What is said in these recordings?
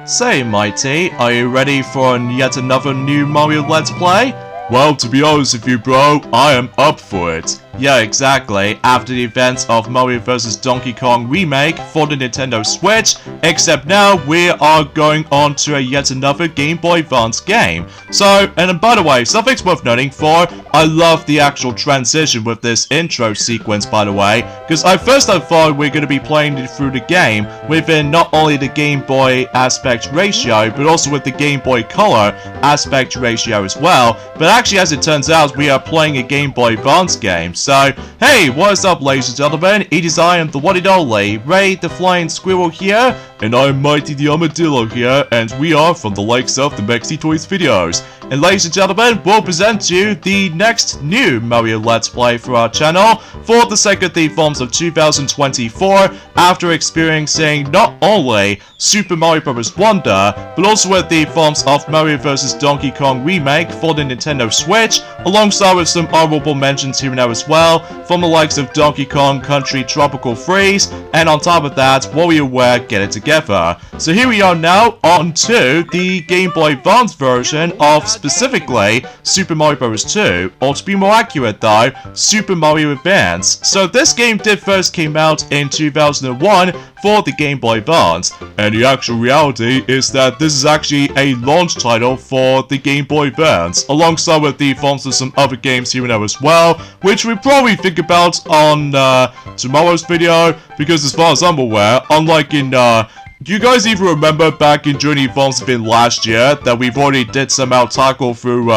Say, Mighty, are you ready for yet another new Mario Let's Play? Well, to be honest with you, bro, I am up for it. Yeah, exactly. After the events of Mario vs. Donkey Kong Remake for the Nintendo Switch, except now we are going on to yet another Game Boy Advance game. So, and by the way, something's worth noting for, I love the actual transition with this intro sequence, by the way, because I thought we're going to be playing through the game within not only the Game Boy aspect ratio, but also with the Game Boy Color aspect ratio as well. But actually, as it turns out, we are playing a Game Boy Advance game. So, hey, what's up, ladies and gentlemen? It is I am the one and only Ray the Flying Squirrel here, and I'm Mighty the Armadillo here, and we are from the likes of the Mexi Toys videos. And ladies and gentlemen, we'll present to you the next new Mario Let's Play for our channel for the second forms of 2024, after experiencing not only Super Mario Bros. Wonder, but also with the forms of Mario vs. Donkey Kong Remake for the Nintendo Switch, alongside with some honorable mentions here and now as well, from the likes of Donkey Kong Country Tropical Freeze, and on top of that, WarioWare Get It Together. So here we are now on to the Game Boy Advance version of specifically Super Mario Bros. 2, or to be more accurate though, Super Mario Advance. So this game did first came out in 2001 for the Game Boy Advance, and the actual reality is that this is actually a launch title for the Game Boy Advance, alongside with the forms of some other games here and there as well, which we probably think about on tomorrow's video, because as far as I'm aware, unlike in do you guys even remember back in during the events of last year that we've already did somehow tackle through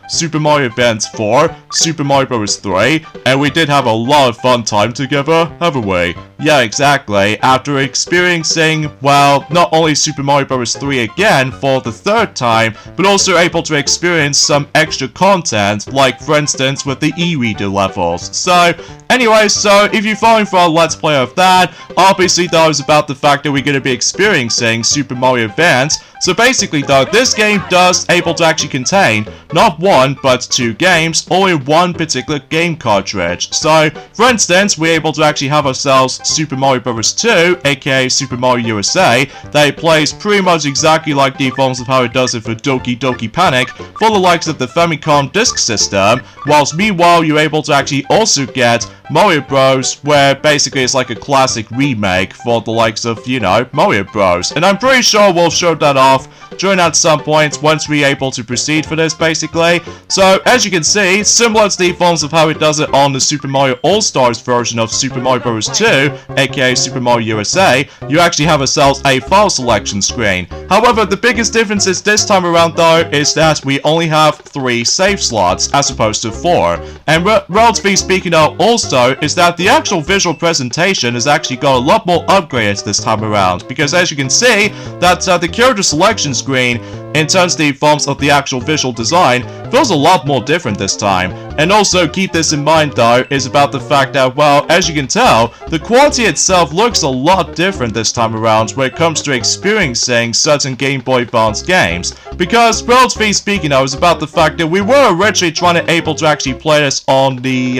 Super Mario Advance 4, Super Mario Bros. 3, and we did have a lot of fun time together, haven't we? Yeah, exactly. After experiencing, well, not only Super Mario Bros. 3 again for the third time, but also able to experience some extra content, like for instance with the e-reader levels. So, anyway, so if you're following for our Let's Play of that, obviously that was about the fact that we're going to be experiencing Super Mario Advance. So basically though, this game does able to actually contain not one, but two games, all in one particular game cartridge. So, for instance, we're able to actually have ourselves Super Mario Bros. 2, aka Super Mario USA, that plays pretty much exactly like the forms of how it does it for Doki Doki Panic for the likes of the Famicom Disk System, whilst meanwhile you're able to actually also get Mario Bros, where basically it's like a classic remake for the likes of, you know, Mario Bros. And I'm pretty sure we'll show that off during at some point once we're able to proceed for this, basically. So, as you can see, similar to the forms of how it does it on the Super Mario All-Stars version of Super Mario Bros. 2, aka Super Mario USA, you actually have yourselves a file selection screen. However, the biggest difference is this time around though, is that we only have 3 save slots as opposed to 4. And relatively speaking though, also, is that the actual visual presentation has actually got a lot more upgrades this time around, because as you can see, that the character selection screen, in terms of the forms of the actual visual design, feels a lot more different this time. And also keep this in mind though, is about the fact that, well, as you can tell, the quality itself looks a lot different this time around when it comes to experiencing certain Game Boy Advance games. Because, relatively speaking though, is about the fact that we were originally trying to able to actually play this on the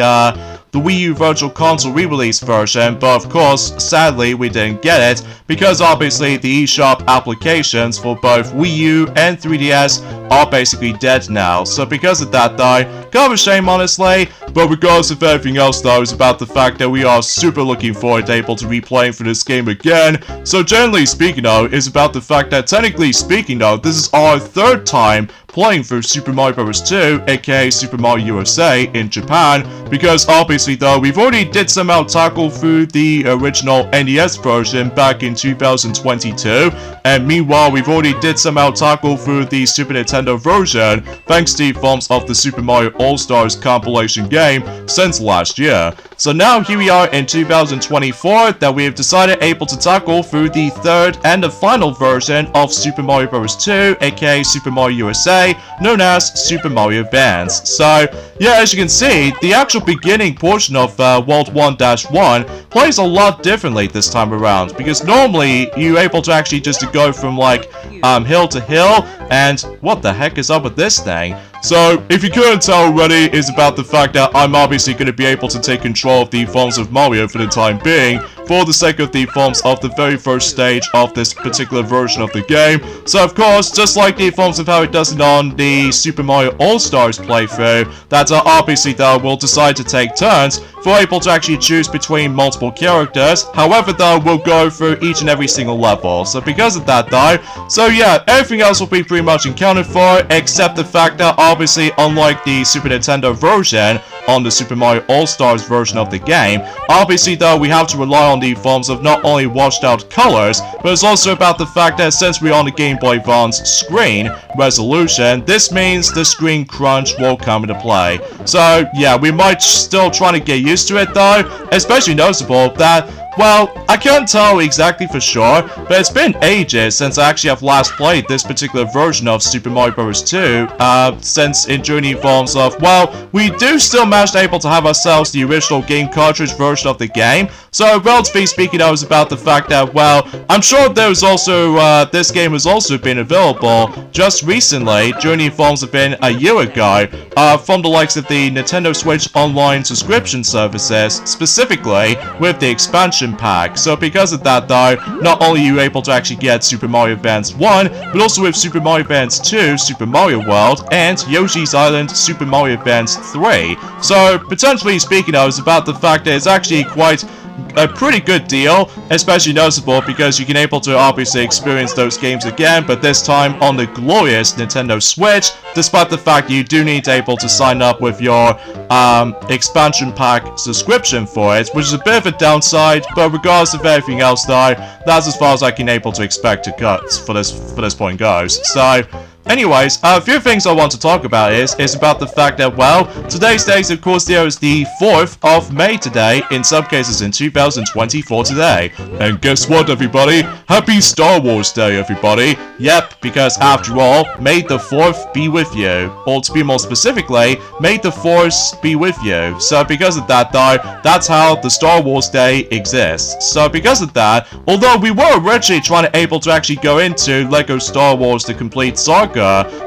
Wii U Virtual Console re-release version, but of course, sadly, we didn't get it, because obviously the eShop applications for both Wii U and 3DS are basically dead now. So because of that though, kind of a shame honestly, but regardless of everything else though, is about the fact that we are super looking forward to able to replaying for this game again. So generally speaking though, is about the fact that technically speaking though, this is our third time playing through Super Mario Bros. 2, aka Super Mario USA in Japan, because obviously though, we've already did somehow tackle through the original NES version back in 2022, and meanwhile we've already did somehow tackle through the Super Nintendo version, thanks to the forms of the Super Mario All-Stars compilation game since last year. So now here we are in 2024 that we have decided able to tackle through the third and the final version of Super Mario Bros. 2, aka Super Mario USA, known as Super Mario Advance. So, yeah, as you can see, the actual beginning portion of World 1-1 plays a lot differently this time around, because normally you're able to actually just to go from like hill to hill, and what the heck is up with this thing? So, if you couldn't tell already, is about the fact that I'm obviously going to be able to take control of the forms of Mario for the time being, for the sake of the forms of the very first stage of this particular version of the game. So of course, just like the forms of how it does it on the Super Mario All-Stars playthrough, that obviously though we'll decide to take turns. We're able to actually choose between multiple characters. However though, we'll go through each and every single level. So because of that though, so yeah, everything else will be pretty much accounted for, except the fact that obviously unlike the Super Nintendo version, on the Super Mario All-Stars version of the game, obviously though we have to rely on the forms of not only washed out colors, but it's also about the fact that since we're on the Game Boy Advance screen resolution, this means the screen crunch will come into play. So yeah, we might still try to get used to it though, especially noticeable that, well, I can't tell exactly for sure, but it's been ages since I actually have last played this particular version of Super Mario Bros. 2, since in Journey forms of, well, we do still manage to able to have ourselves the original game cartridge version of the game, so relatively speaking, I was about the fact that, well, I'm sure there's also, this game has also been available just recently, Journey forms have been a year ago, from the likes of the Nintendo Switch Online subscription services, specifically with the expansion pack. So because of that though, not only are you able to actually get Super Mario Advance 1, but also with Super Mario Advance 2, Super Mario World, and Yoshi's Island, Super Mario Advance 3. So potentially speaking, I was about the fact that it's actually quite a pretty good deal, especially noticeable because you can able to obviously experience those games again, but this time on the glorious Nintendo Switch, despite the fact you do need to able to sign up with your expansion pack subscription for it, which is a bit of a downside, but regardless of everything else though, that's as far as I can able to expect to cut for this point goes. So anyways, a few things I want to talk about is about the fact that, well, today's date, of course, there is the 4th of May today, in some cases in 2024 today. And guess what, everybody? Happy Star Wars Day, everybody. Yep, because after all, may the 4th be with you. Or to be more specifically, may the Force be with you. So because of that, though, that's how the Star Wars Day exists. So because of that, although we were originally trying to able to actually go into LEGO Star Wars The Complete Saga,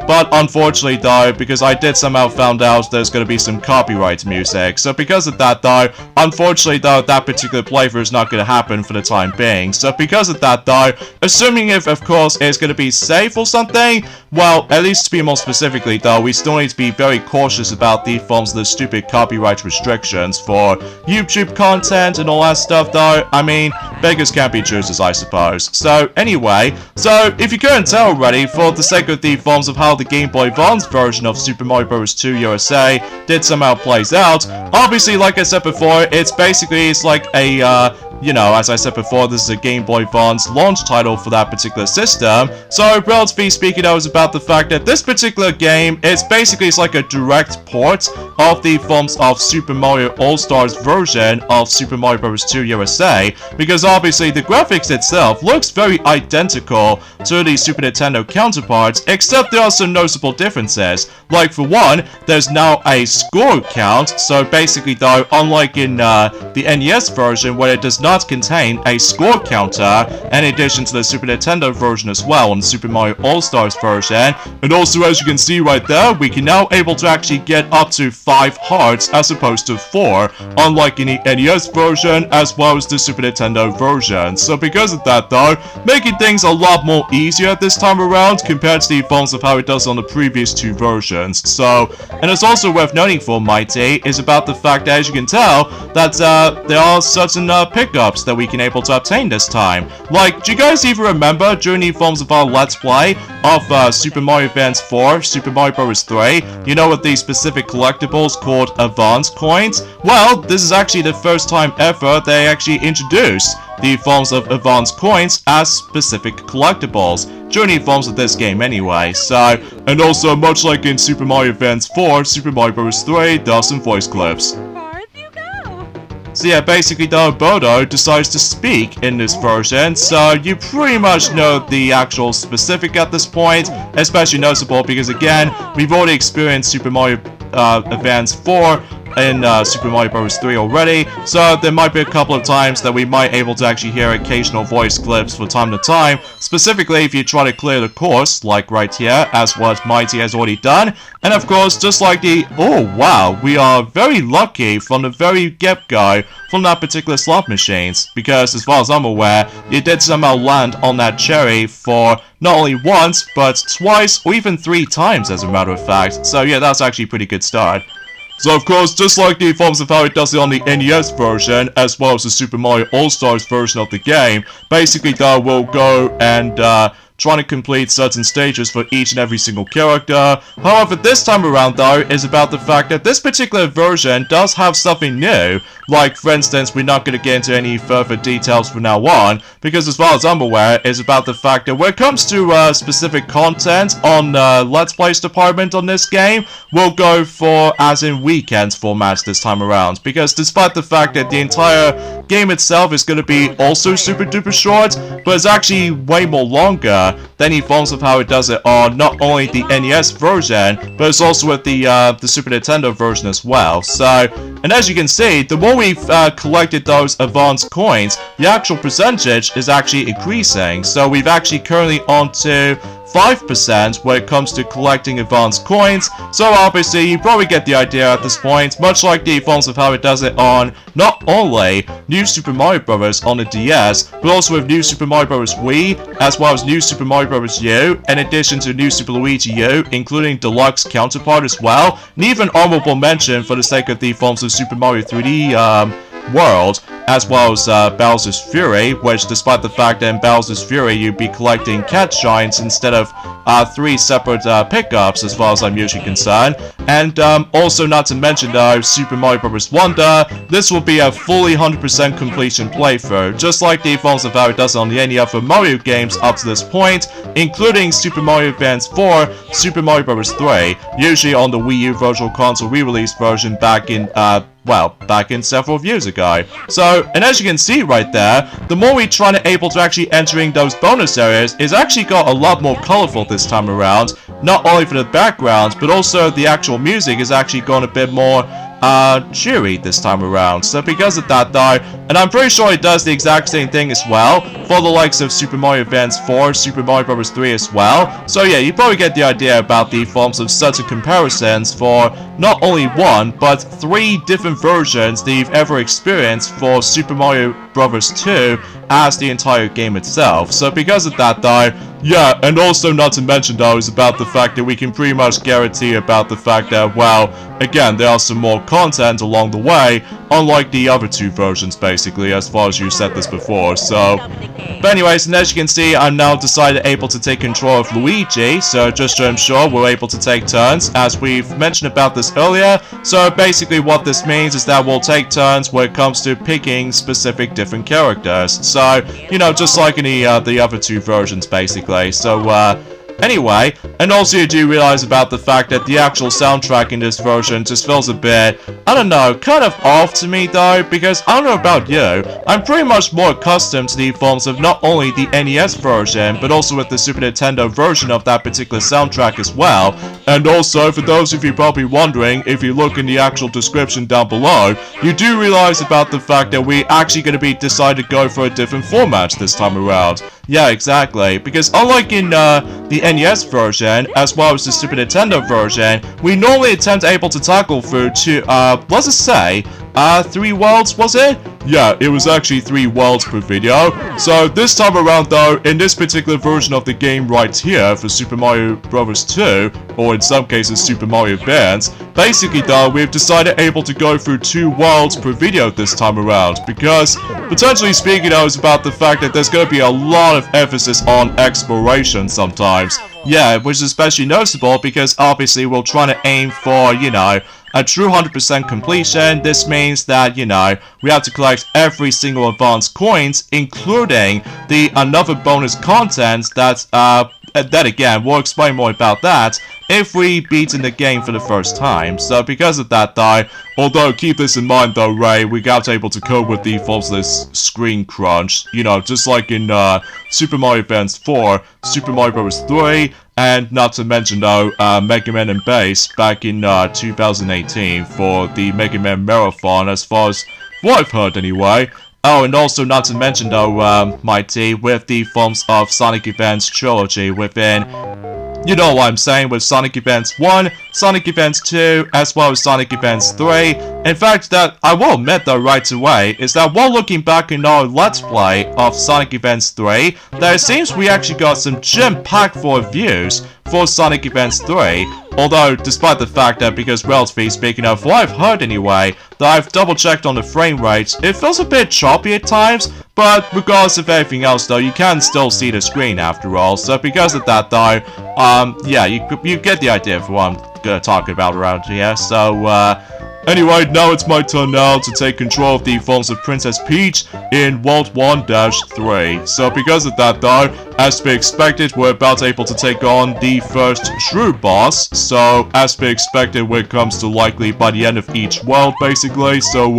but unfortunately though, because I did somehow found out there's going to be some copyright music, so because of that though, unfortunately though, that particular playthrough is not going to happen for the time being. So because of that though, assuming if of course it's going to be safe or something, well, at least to be more specifically though, we still need to be very cautious about the forms of the stupid copyright restrictions for YouTube content and all that stuff though. I mean, beggars can't be choosers, I suppose. So anyway, so if you couldn't tell already, for the sake of the forms of how the Game Boy Advance version of Super Mario Bros. 2 USA did somehow plays out, obviously, like I said before, it's like a, you know, as I said before, this is a Game Boy Advance launch title for that particular system. So, relatively speaking, I was about the fact that this particular game is it's like a direct port of the forms of Super Mario All-Stars version of Super Mario Bros. 2 USA, because obviously the graphics itself looks very identical to the Super Nintendo counterparts, except there are some noticeable differences. Like for one, there's now a score count, so basically though, unlike in the NES version where it does not contain a score counter, in addition to the Super Nintendo version as well on the Super Mario All-Stars version, and also as you can see right there, we can now able to actually get up to 5 hearts as opposed to 4, unlike in the NES version as well as the Super Nintendo version. So because of that though, making things a lot more easier this time around compared to the forms of how it does on the previous 2 versions. So, and it's also worth noting for Mighty is about the fact that, as you can tell, that there are certain pickups that we can able to obtain this time. Like, do you guys even remember during the forms of our Let's Play of Super Mario Advance 4, Super Mario Bros. 3, you know, with these specific collectibles called Advance Coins? Well, this is actually the first time ever they actually introduced the forms of Advance Coins as specific collectibles during the forms of this game anyway. So, and also much like in Super Mario Advance 4, Super Mario Bros. 3, there are some voice clips. So yeah, basically though, Bodo decides to speak in this version, so you pretty much know the actual specific at this point, especially noticeable because again, we've already experienced Super Mario Advance 4 in Super Mario Bros. 3 already, so there might be a couple of times that we might able to actually hear occasional voice clips from time to time, specifically if you try to clear the course, like right here, as what Mighty has already done. And of course, just like oh wow, we are very lucky from the very get-go from that particular slot machines, because as far as I'm aware, you did somehow land on that cherry for not only once, but twice, or even 3 times as a matter of fact. So yeah, that's actually a pretty good start. So of course, just like the forms of how it does it on the NES version, as well as the Super Mario All-Stars version of the game, basically though we'll go and trying to complete certain stages for each and every single character. However, this time around though is about the fact that this particular version does have something new. Like, for instance, we're not going to get into any further details from now on, because as far as I'm aware, is about the fact that when it comes to specific content on Let's Plays department on this game, we'll go for as in weekends formats this time around. Because despite the fact that the entire game itself is going to be also super duper short, but it's actually way more longer than any forms of how it does it on not only the NES version, but it's also with the Super Nintendo version as well. So, and as you can see, the more we've collected those advanced coins, the actual percentage is actually increasing. So we've actually currently on to 5% when it comes to collecting advanced coins. So obviously you probably get the idea at this point, much like the forms of how it does it on not only New Super Mario Bros. On the DS, but also with New Super Mario Bros. Wii, as well as New Super Mario Bros. U, in addition to New Super Luigi U, including Deluxe counterpart as well, and even honorable mention for the sake of the forms of Super Mario 3D World, as well as Bowser's Fury, which despite the fact that in Bowser's Fury you'd be collecting cat shines instead of 3 separate pickups as far as I'm usually concerned. And also not to mention though, Super Mario Bros. Wonder, this will be a fully 100% completion playthrough, just like the forms of how it does on any other Mario games up to this point, including Super Mario Advance 4, Super Mario Bros. 3, usually on the Wii U Virtual Console re-release version back in back in several years ago. So, and as you can see right there, the more we try to able to actually entering those bonus areas is actually got a lot more colorful this time around. Not only for the backgrounds, but also the actual music is actually gone a bit more cheery this time around. So because of that though, and I'm pretty sure it does the exact same thing as well for the likes of Super Mario Advance 4, Super Mario Bros. 3 as well. So yeah, you probably get the idea about the forms of certain comparisons for not only 1, but 3 different versions that you've ever experienced for Super Mario Bros. 2 as the entire game itself. So because of that though, yeah, and also not to mention though is about the fact that we can pretty much guarantee about the fact that, well, again, there are some more content along the way, unlike the other 2 versions basically, as far as you said this before. So, but anyways, and as you can see, I'm now decided able to take control of Luigi, so just to ensure we're able to take turns, as we've mentioned about this earlier. So basically what this means is that we'll take turns when it comes to picking specific different characters. So, you know, just like in the other 2 versions basically. So, anyway, and also you do realize about the fact that the actual soundtrack in this version just feels a bit, I don't know, kind of off to me though, because I don't know about you, I'm pretty much more accustomed to the forms of not only the NES version, but also with the Super Nintendo version of that particular soundtrack as well. And also, for those of you probably wondering, if you look in the actual description down below, you do realize about the fact that we're actually going to be decided to go for a different format this time around. Yeah, exactly, because unlike in the NES version, as well as the Super Nintendo version, we normally attempt able to tackle through to, let's just say, 3 worlds, was it? Yeah, it was actually 3 worlds per video. So this time around though, in this particular version of the game right here for Super Mario Bros. 2, or in some cases Super Mario Advance, basically though, we've decided able to go through 2 worlds per video this time around, because potentially speaking though, is about the fact that there's going to be a lot of emphasis on exploration sometimes. Yeah, which is especially noticeable because obviously we're trying to aim for, you know, a true 100% completion. This means that, you know, we have to collect every single advanced coins, including the another bonus content that again, we'll explain more about that if we beat in the game for the first time. So because of that though, although keep this in mind though, Ray, we got able to cope with the faultless screen crunch, you know, just like in Super Mario Advance 4, Super Mario Bros. 3, and not to mention though, Mega Man and Bass back in 2018 for the Mega Man Marathon, as far as what I've heard anyway. Oh, and also not to mention though, Mighty, with the forms of Sonic Advance Trilogy within, you know what I'm saying, with Sonic Advance 1, Sonic Advance 2, as well as Sonic Advance 3. In fact, that I will admit though right away, is that while looking back in our Let's Play of Sonic Advance 3, that it seems we actually got some gem-packed for views for Sonic Advance 3, although despite the fact that, because relatively speaking of what I've heard anyway, that I've double checked on the frame rates, it feels a bit choppy at times, but regardless of everything else though, you can still see the screen after all, so because of that though, yeah, you get the idea of what I'm gonna talk about around here, so anyway, now it's my turn now to take control of the forms of Princess Peach in World 1-3. So because of that though, as to be expected, we're about able to take on the first Shrew boss. So as to be expected when it comes to likely by the end of each world basically. So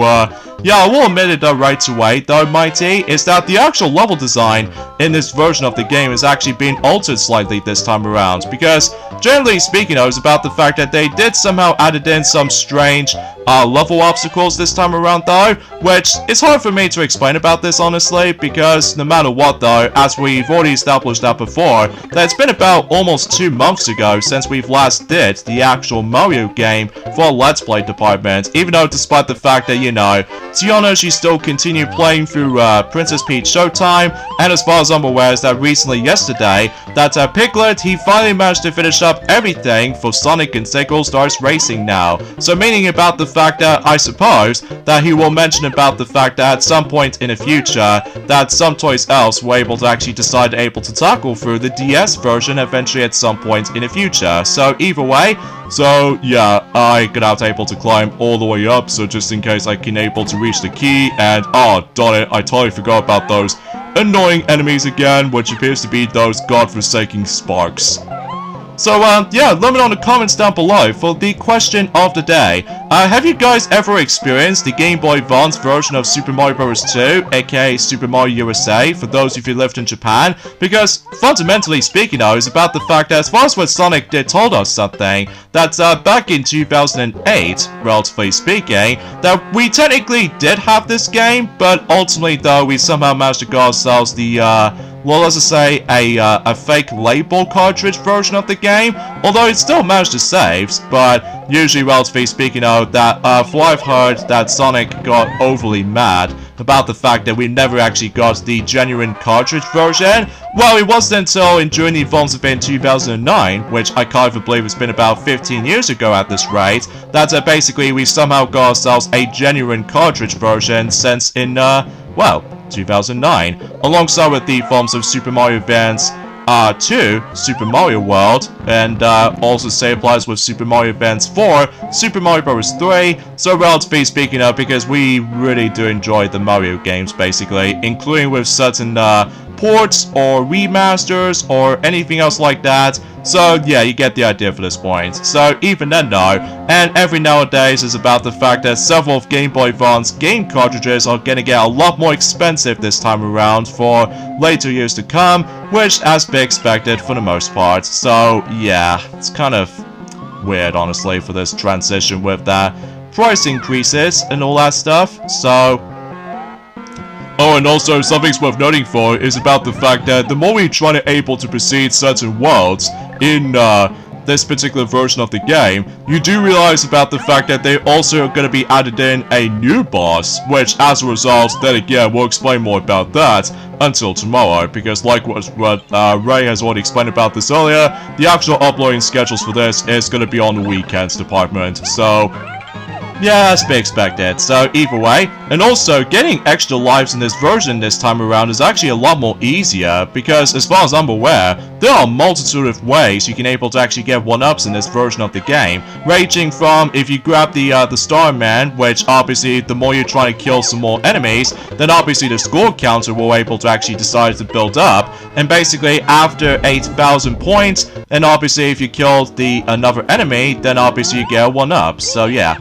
yeah, I will admit it though right away though, Mighty, is that the actual level design in this version of the game is actually being altered slightly this time around. Because generally speaking, it was about the fact that they did somehow added in some strange level obstacles this time around though, which is hard for me to explain about this honestly, because no matter what though, as we've already established that before, that it's been about almost 2 months ago since we've last did the actual Mario game for Let's Play department, even though despite the fact that, you know, Tiana, she still continued playing through Princess Peach Showtime, and as far as I'm aware is that recently yesterday, that Piglet, he finally managed to finish up everything for Sonic and Sega All-Stars Racing now. So meaning about the fact that, I suppose, that he will mention about the fact that at some point in the future, that some toys else were able to actually decide able to tackle through the DS version eventually at some point in the future. So either way, so yeah, I got out able to climb all the way up, so just in case I can able to reach the key, and oh darn it, I totally forgot about those annoying enemies again, which appears to be those godforsaken sparks. So, yeah, let me know in the comments down below for the question of the day. Have you guys ever experienced the Game Boy Advance version of Super Mario Bros. 2, aka Super Mario USA, for those of you who lived in Japan? Because, fundamentally speaking though, it's about the fact that as far as what Sonic did told us something, that back in 2008, relatively speaking, that we technically did have this game, but ultimately though, we somehow managed to get ourselves the, well, let's just say a fake label cartridge version of the game, although it still managed to save, but usually, relatively speaking, that for what I've heard, that Sonic got overly mad about the fact that we never actually got the genuine cartridge version. Well, it wasn't until during the Advance event in 2009, which I kind of believe has been about 15 years ago at this rate, that basically we somehow got ourselves a genuine cartridge version since in, well, 2009, alongside with the forms of Super Mario Advance 2, Super Mario World, and also same applies with Super Mario Advance 4, Super Mario Bros. 3, so relatively speaking because we really do enjoy the Mario games basically, including with certain ports or remasters or anything else like that. So yeah, you get the idea for this point. So even then though, and every nowadays is about the fact that several of Game Boy Advance game cartridges are gonna get a lot more expensive this time around for later years to come, which as be expected for the most part. So yeah, it's kind of weird honestly for this transition with that price increases and all that stuff. So oh, and also something's worth noting for is about the fact that the more we try to able to proceed certain worlds in this particular version of the game, you do realize about the fact that they also are going to be added in a new boss, which as a result, then again, we'll explain more about that until tomorrow, because like what Ray has already explained about this earlier, the actual uploading schedules for this is going to be on the weekends department, so yeah, as to be expected. So either way, and also getting extra lives in this version this time around is actually a lot more easier, because as far as I'm aware, there are a multitude of ways you can able to actually get 1-ups in this version of the game, ranging from if you grab the Starman, which obviously the more you're trying to kill some more enemies, then obviously the score counter will able to actually decide to build up, and basically after 8,000 points, and obviously if you killed another enemy, then obviously you get a 1-up, so yeah.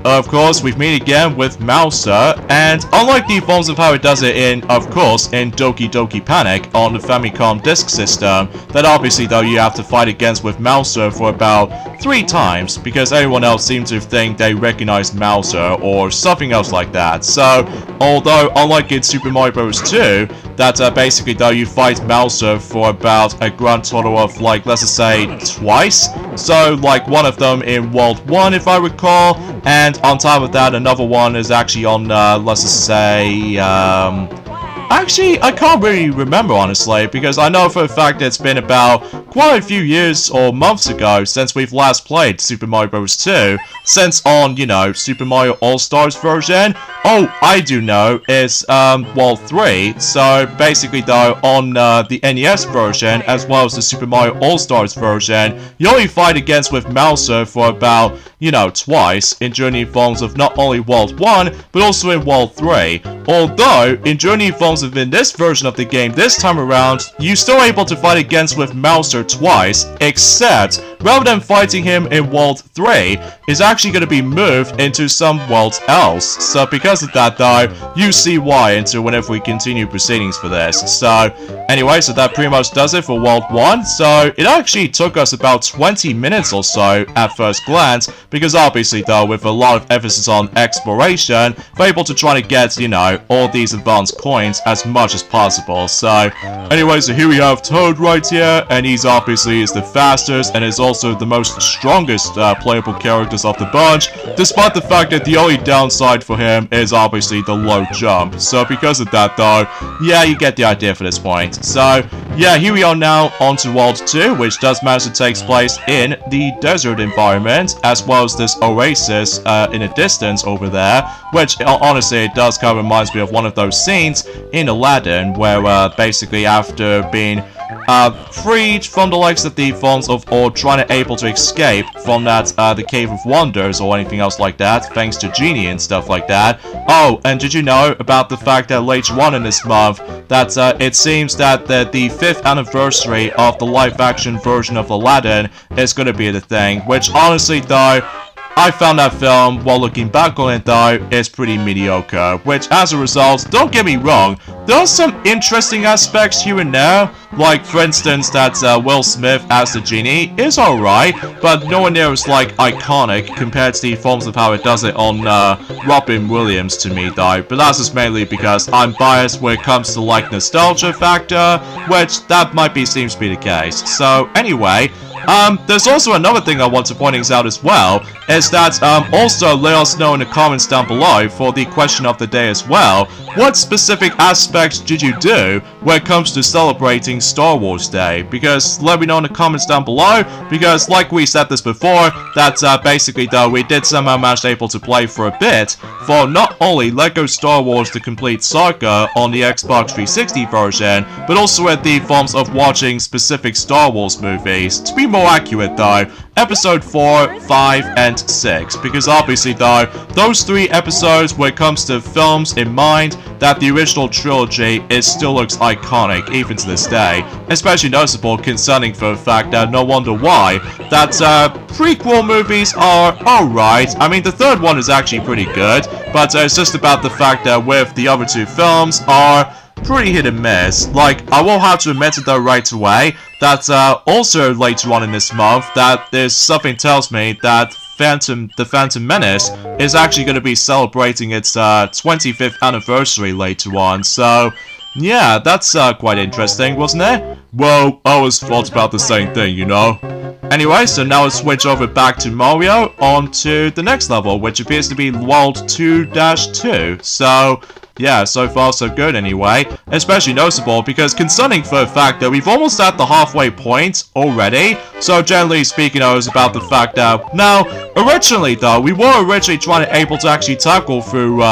of course, we meet again with Mouser, and unlike the forms of how it does it in, of course, in Doki Doki Panic on the Famicom Disk System, that obviously though you have to fight against with Mouser for about 3 times, because everyone else seems to think they recognize Mouser or something else like that. So, although unlike in Super Mario Bros. 2, that basically though you fight Mouser for about a grand total of like, let's just say, twice. So, like one of them in World 1 if I recall, and on top of that another one is actually on, let's just say, actually, I can't really remember, honestly, because I know for a fact it's been about quite a few years or months ago since we've last played Super Mario Bros. 2, since on, you know, Super Mario All-Stars version. Oh, I do know, it's, World 3, so basically, though, on, the NES version, as well as the Super Mario All-Stars version, you only fight against with Mouser for about, you know, twice, in Journey forms of not only World 1, but also in World 3. Although, in Journey forms of in this version of the game this time around, you're still able to fight against with Mouser twice, except, rather than fighting him in World 3, is actually going to be moved into some world else. So because of that though, you see why into whenever we continue proceedings for this. So, anyway, so that pretty much does it for World 1. So, it actually took us about 20 minutes or so at first glance, because obviously though, with a lot of emphasis on exploration, we're able to try to get, you know, all these advanced coins as much as possible. So, anyway, so here we have Toad right here, and he's obviously is the fastest, and is also the most strongest playable characters of the bunch, despite the fact that the only downside for him is obviously the low jump. So because of that though, yeah, you get the idea for this point. So, yeah, here we are now on to World 2, which does manage to take place in the desert environment, as well as this oasis in a distance over there, which honestly it does kind of reminds me of one of those scenes in Aladdin, where basically after being freed from the likes of the forms of, or trying to able to escape from that the Cave of Wonders or anything else like that, thanks to Genie and stuff like that. Oh, and did you know about the fact that later on in this month, that it seems that the 5th anniversary of the live-action version of Aladdin is going to be the thing, which honestly though, I found that film, while looking back on it though, is pretty mediocre, which as a result, don't get me wrong, there are some interesting aspects here and there, like for instance that Will Smith as the Genie is alright, but nowhere near as like iconic compared to the forms of how it does it on Robin Williams to me though, but that's just mainly because I'm biased when it comes to like nostalgia factor, which that might be seems to be the case. So anyway, there's also another thing I want to point out as well, is that, also let us know in the comments down below for the question of the day as well, what specific aspects did you do when it comes to celebrating Star Wars Day? Because, let me know in the comments down below, because like we said this before, that, basically though, we did somehow manage able to play for a bit, for not only LEGO Star Wars The Complete Saga on the Xbox 360 version, but also at the forms of watching specific Star Wars movies. To be more accurate though, episode 4, 5, and 6, because obviously though, those 3 episodes when it comes to films in mind, that the original trilogy still looks iconic even to this day, especially noticeable concerning for the fact that no wonder why, that prequel movies are alright. I mean the 3rd one is actually pretty good, but it's just about the fact that with the other 2 films are pretty hit and miss. Like, I will have to admit it though right away, that also later on in this month, that there's something tells me that the Phantom Menace is actually going to be celebrating its 25th anniversary later on, so yeah, that's quite interesting, wasn't it? Well, I always thought about the same thing, you know? Anyway, so now let's switch over back to Mario, on to the next level, which appears to be World 2-2, so yeah, so far so good anyway, especially noticeable because concerning for the fact that we've almost at the halfway point already, so generally speaking it was about the fact that, now, originally though, we were originally trying to able to actually tackle through,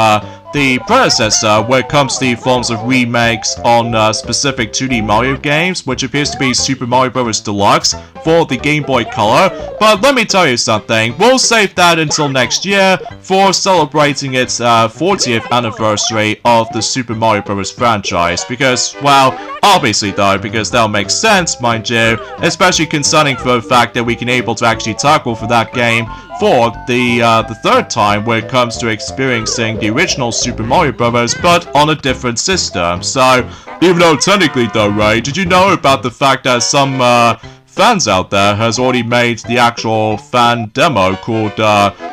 the predecessor when it comes to the forms of remakes on specific 2D Mario games, which appears to be Super Mario Bros. Deluxe for the Game Boy Color, but let me tell you something, we'll save that until next year for celebrating its 40th anniversary of the Super Mario Bros. Franchise, because, well, Obviously though, because that'll make sense, mind you, especially concerning for the fact that we can able to actually tackle for that game for the third time when it comes to experiencing the original Super Mario Bros. But on a different system. So, even though technically though, Ray, did you know about the fact that some fans out there has already made the actual fan demo called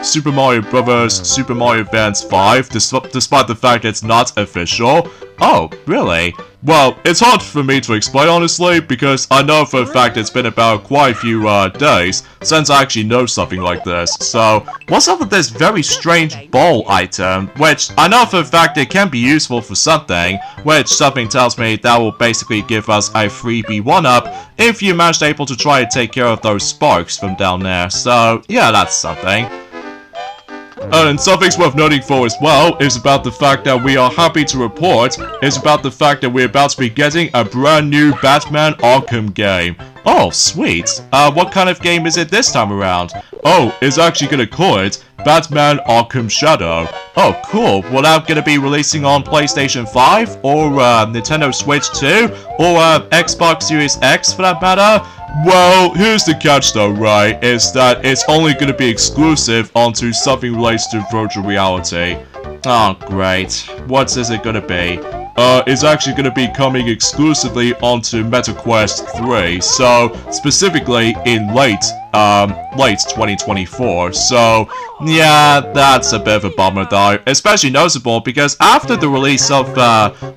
Super Mario Bros. Super Mario Advance 5, despite the fact it's not official? Oh, really? Well, it's hard for me to explain honestly, because I know for a fact it's been about quite a few days since I actually know something like this. So, what's up with this very strange ball item, which I know for a fact it can be useful for something, which something tells me that will basically give us a freebie 1-up if you manage able to try to take care of those sparks from down there. So, yeah, that's something. And something's worth noting for as well is about the fact that we are happy to report is about the fact that we're about to be getting a brand new Batman Arkham game. Oh, sweet. What kind of game is it this time around? Oh, it's actually gonna call it Batman Arkham Shadow. Oh, cool. Well, that's gonna be releasing on PlayStation 5 or Nintendo Switch 2 or Xbox Series X for that matter. Well, here's the catch though, right, is that it's only going to be exclusive onto something related to virtual reality. Oh, great. What is it going to be? It's actually going to be coming exclusively onto MetaQuest 3, so specifically in late 2024, so yeah, that's a bit of a bummer though, especially noticeable because after the release of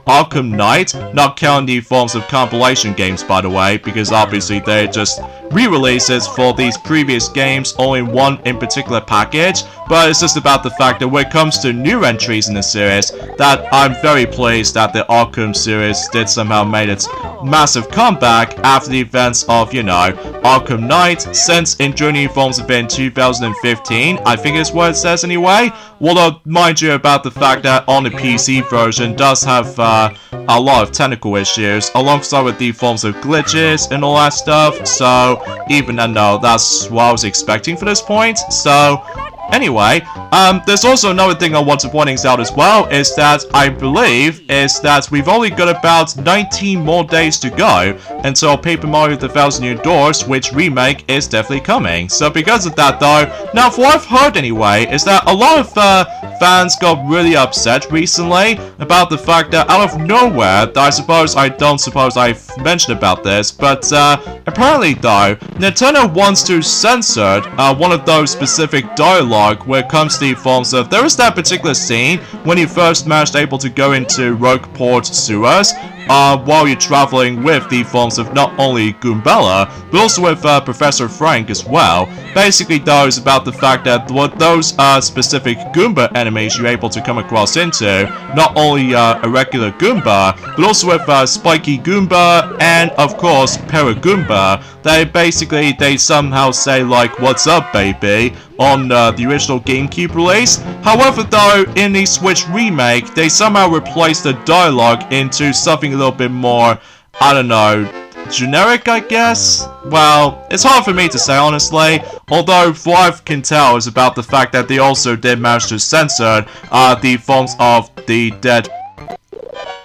Arkham Knight, not counting the forms of compilation games by the way, because obviously they're just re-releases for these previous games, only one in particular package, but it's just about the fact that when it comes to new entries in the series, that I'm very pleased that the Arkham series did somehow made its massive comeback after the events of, you know, Arkham Knight, since in Journey Forms have been 2015, I think is what it says anyway. Although, mind you about the fact that on the PC version does have a lot of technical issues, alongside with the forms of glitches and all that stuff, so even though that's what I was expecting for this point, so anyway, there's also another thing I want to point out as well, is that I believe is that we've only got about 19 more days to go until Paper Mario The Thousand Year Door Switch Remake is definitely coming. So because of that though, now for what I've heard anyway, is that a lot of fans got really upset recently about the fact that out of nowhere, I don't suppose I've mentioned about this, but apparently though, Nintendo wants to censor one of those specific dialogue where it comes to the forms of, there is that particular scene when you first managed able to go into Rogueport sewers, while you're traveling with the forms of not only Goombella, but also with Professor Frank as well. Basically those about the fact that what those specific Goomba enemies you're able to come across into, not only a regular Goomba, but also with Spiky Goomba and of course Paragoomba, they somehow say like, what's up baby, on the original GameCube release. However though, in the Switch remake, they somehow replaced the dialogue into something a little bit more, I don't know, generic I guess? Well, it's hard for me to say honestly, although what I can tell is about the fact that they also did manage to censor the forms of the dead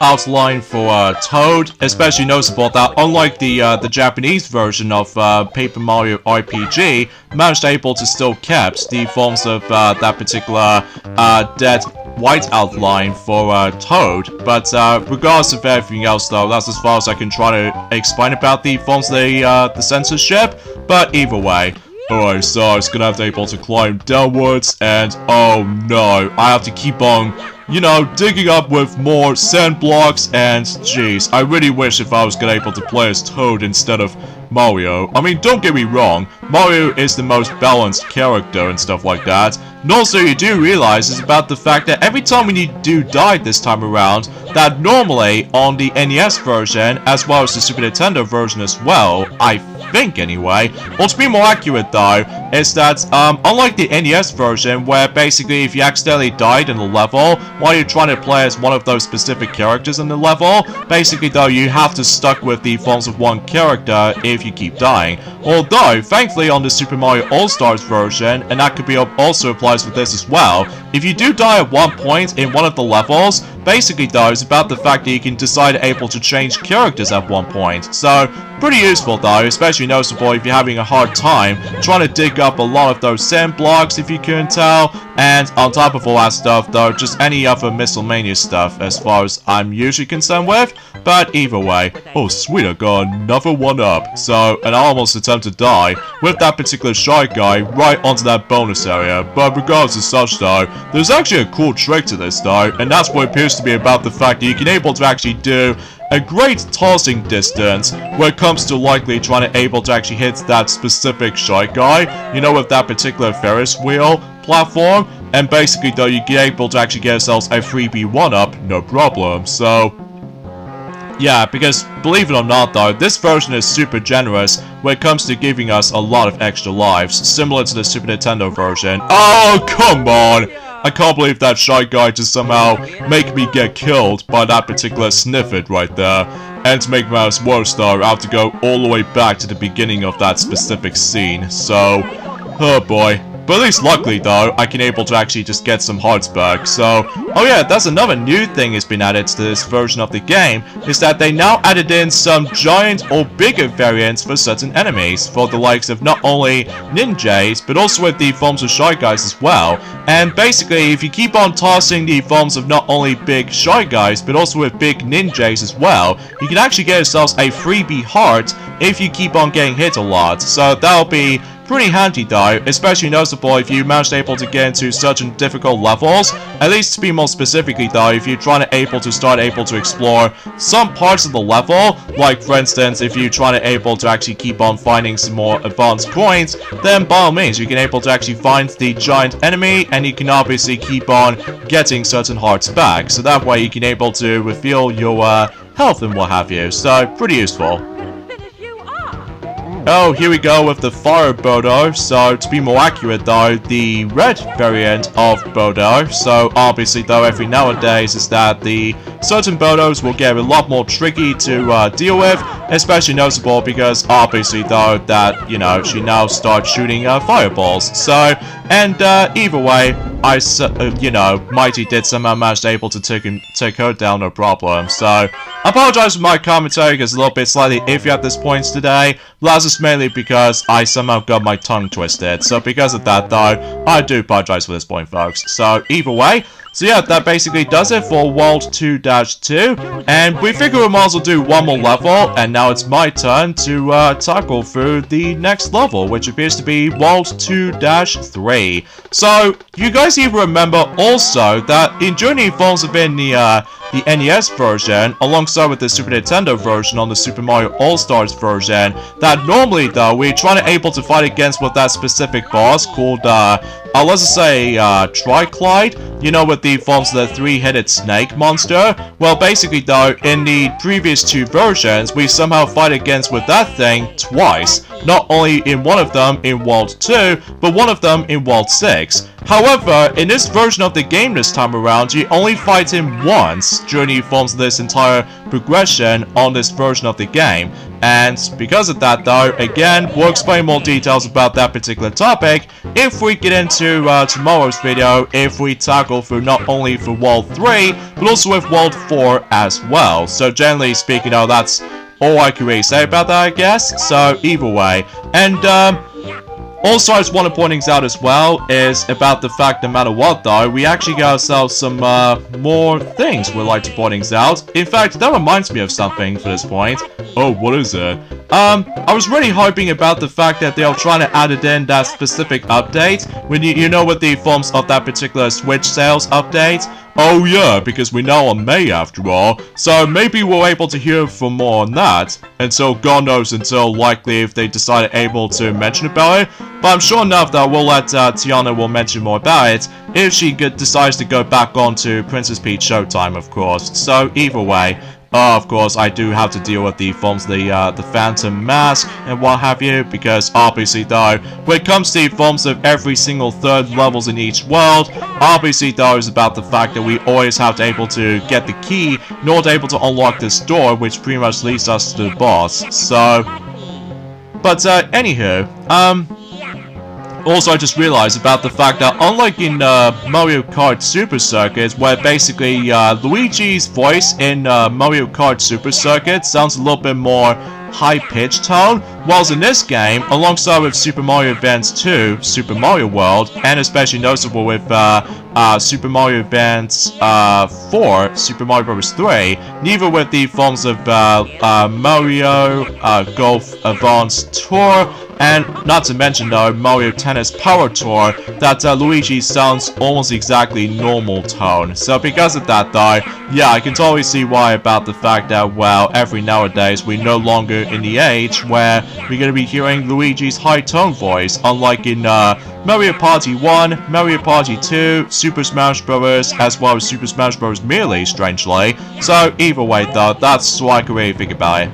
outline for Toad, especially noticeable that unlike the Japanese version of Paper Mario RPG, managed able to still kept the forms of that particular dead white outline for Toad, but regardless of everything else though, that's as far as I can try to explain about the forms of the censorship, but either way. Alright, so I was gonna have to be able to climb downwards, and oh no, I have to keep on, you know, digging up with more sand blocks, and jeez, I really wish if I was gonna be able to play as Toad instead of Mario. I mean, don't get me wrong, Mario is the most balanced character and stuff like that, and also you do realize is about the fact that every time when you do die this time around, that normally on the NES version, as well as the Super Nintendo version as well, I think anyway, well to be more accurate though, is that, unlike the NES version, where basically if you accidentally died in the level while you're trying to play as one of those specific characters in the level, basically though you have to stuck with the forms of one character if you keep dying. Although, thankfully on the Super Mario All-Stars version, and that could be also applies with this as well, if you do die at one point in one of the levels, basically though it's about the fact that you can decide able to change characters at one point. So, pretty useful though, especially noticeable if you're having a hard time trying to dig up a lot of those sand blocks if you couldn't tell, and on top of all that stuff though, just any other miscellaneous stuff as far as I'm usually concerned with. But either way, oh sweet, I got another one up. So, and I almost attempt to die with that particular shy guy right onto that bonus area. But regardless of such though, there's actually a cool trick to this though, and that's what appears to be about the fact that you can able to actually do a great tossing distance when it comes to likely trying to able to actually hit that specific shy guy, you know, with that particular Ferris wheel platform, and basically though you get able to actually get yourselves a freebie 1-up, no problem. So yeah, because believe it or not though, this version is super generous when it comes to giving us a lot of extra lives, similar to the Super Nintendo version. Oh, come on! I can't believe that shy guy just somehow make me get killed by that particular sniffet right there. And to make matters worse though, I have to go all the way back to the beginning of that specific scene. So, oh boy. But at least luckily though, I can able to actually just get some hearts back. So, oh yeah, that's another new thing that's been added to this version of the game, is that they now added in some giant or bigger variants for certain enemies, for the likes of not only ninjas, but also with the forms of shy guys as well. And basically, if you keep on tossing the forms of not only big shy guys, but also with big ninjas as well, you can actually get yourselves a freebie heart if you keep on getting hit a lot. So that'll be pretty handy though, especially noticeable if you manage to able to get into certain difficult levels. At least to be more specifically though, if you're trying to start able to explore some parts of the level, like for instance if you're trying to able to actually keep on finding some more advanced coins, then by all means you can able to actually find the giant enemy, and you can obviously keep on getting certain hearts back, so that way you can able to refill your health and what have you. So pretty useful. Oh, here we go with the Fire Bodo. So, to be more accurate though, the red variant of Bodo. So, obviously though, every nowadays is that the certain Bodos will get a lot more tricky to deal with, especially noticeable because obviously though that, you know, she now starts shooting fireballs. So, and either way, you know, Mighty did somehow manage to able to take her down, no problem. So, I apologize for my commentary because it's a little bit slightly iffy at this point today. That's just mainly because I somehow got my tongue twisted. So because of that though, I do apologize for this point, folks. So either way, so yeah, that basically does it for World 2-2, and we figure we might as well do one more level, and now it's my turn to tackle through the next level, which appears to be World 2-3. So, you guys even remember also that in Journey Falls within the NES version, alongside with the Super Nintendo version on the Super Mario All-Stars version, that normally though, we're trying to able to fight against with that specific boss called, let's just say, Triclide, you know, with the forms of the three-headed snake monster. Well, basically though, in the previous two versions, we somehow fight against with that thing twice. Not only in one of them in World 2, but one of them in World 6. However, in this version of the game this time around, you only fight him once during the forms of this entire progression on this version of the game. And because of that though, again, we'll explain more details about that particular topic if we get into tomorrow's video, if we tackle through not only for World 3, but also with World 4 as well. So generally speaking, that's all I can really say about that, I guess. So either way, and also, I just want to point things out as well is about the fact no matter what though, we actually got ourselves some more things we'd like to point things out. In fact, that reminds me of something for this point. Oh, what is it? I was really hoping about the fact that they are trying to add it in that specific update, when you know with the forms of that particular Switch sales update. Oh yeah, because we're now on May after all, so maybe we're able to hear from more on that. And so God knows until likely if they decide able to mention about it, but I'm sure enough that we'll let Tiana will mention more about it if she decides to go back on to Princess Peach Showtime, of course. So either way, of course, I do have to deal with the forms of the Phantom Mask and what have you, because obviously though, when it comes to the forms of every single third levels in each world, obviously though is about the fact that we always have to able to get the key in order to able to unlock this door, which pretty much leads us to the boss. So, but anywho, also, I just realized about the fact that unlike in Mario Kart Super Circuit, where basically Luigi's voice in Mario Kart Super Circuit sounds a little bit more high-pitched tone, whilst in this game, alongside with Super Mario Advance 2, Super Mario World, and especially noticeable with Super Mario Advance 4, Super Mario Bros. 3, neither with the forms of Mario Golf Advance Tour, and not to mention though, Mario Tennis Power Tour, that Luigi sounds almost exactly normal tone. So because of that though, yeah, I can totally see why about the fact that, well, every nowadays we're no longer in the age where we're going to be hearing Luigi's high tone voice, unlike in Mario Party 1, Mario Party 2, Super Smash Bros., as well as Super Smash Bros. Melee, strangely. So either way though, that's what I can really think about it.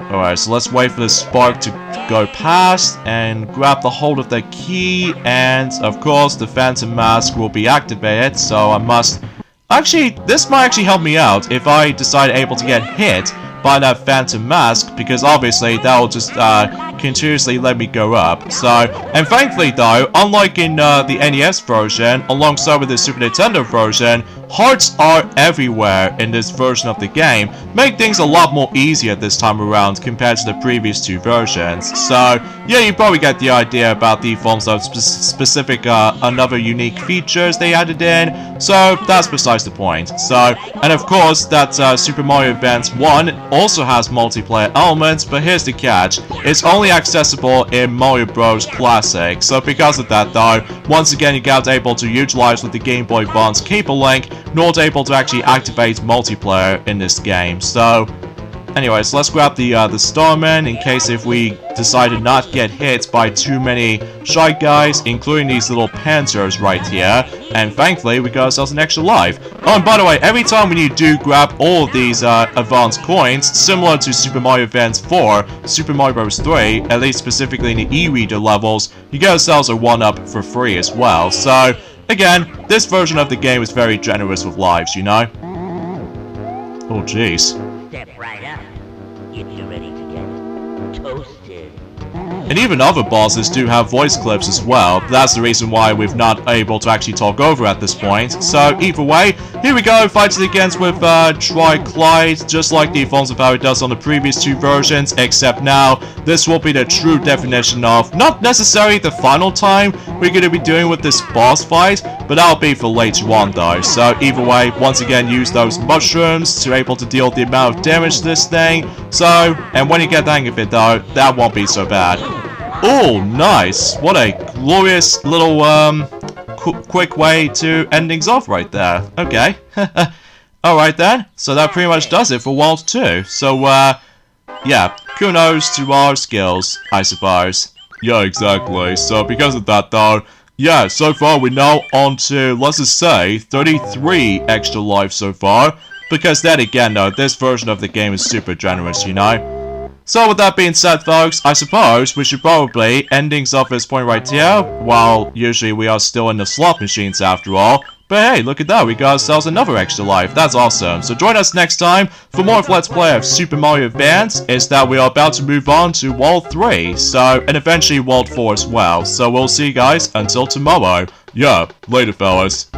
Alright, so let's wait for the spark to go past and grab the hold of the key, and of course the Phantom Mask will be activated, so I must... Actually, this might actually help me out if I decide able to get hit by that Phantom Mask, because obviously that will just continuously let me go up. So, and thankfully though, unlike in the NES version, alongside with the Super Nintendo version, hearts are everywhere in this version of the game, make things a lot more easier this time around compared to the previous two versions. So, yeah, you probably get the idea about the forms of specific another unique features they added in, so that's besides the point. So, and of course, that Super Mario Advance 1 also has multiplayer elements, but here's the catch, it's only accessible in Mario Bros. Classic, so because of that though, once again you got able to utilize with the Game Boy Advance cable link, not able to actually activate multiplayer in this game. So anyways, let's grab the Starman in case if we decide to not get hit by too many Shy Guys, including these little Panzers right here, and thankfully we got ourselves an extra life. Oh, and by the way, every time when you do grab all of these advanced coins, similar to Super Mario Advance 4, Super Mario Bros. 3, at least specifically in the e-reader levels, you get yourselves a 1-up for free as well. So again, this version of the game is very generous with lives, you know? Oh jeez. Step right up. Get you ready to get toasted. And even other bosses do have voice clips as well, but that's the reason why we're not able to actually talk over at this point. So either way, here we go, fighting against with Tri-Clyde, just like the forms of how it does on the previous two versions, except now, this will be the true definition of, not necessarily the final time we're going to be doing with this boss fight, but that'll be for later on though. So either way, once again, use those mushrooms to able to deal the amount of damage to this thing. So, and when you get the hang of it though, that won't be so bad. Oh, nice! What a glorious little, quick way to end things off right there. Okay. Alright then, so that pretty much does it for World 2. So, yeah, kudos to our skills, I suppose. Yeah, exactly. So, because of that though, yeah, so far we're now on to, let's just say, 33 extra lives so far. Because then again though, this version of the game is super generous, you know? So with that being said folks, I suppose we should probably end things off at this point right here, while usually we are still in the slot machines after all. But hey, look at that, we got ourselves another extra life, that's awesome. So join us next time for more of Let's Play of Super Mario Advance. It's that we are about to move on to World 3, so, and eventually World 4 as well. So we'll see you guys until tomorrow. Yeah, later fellas.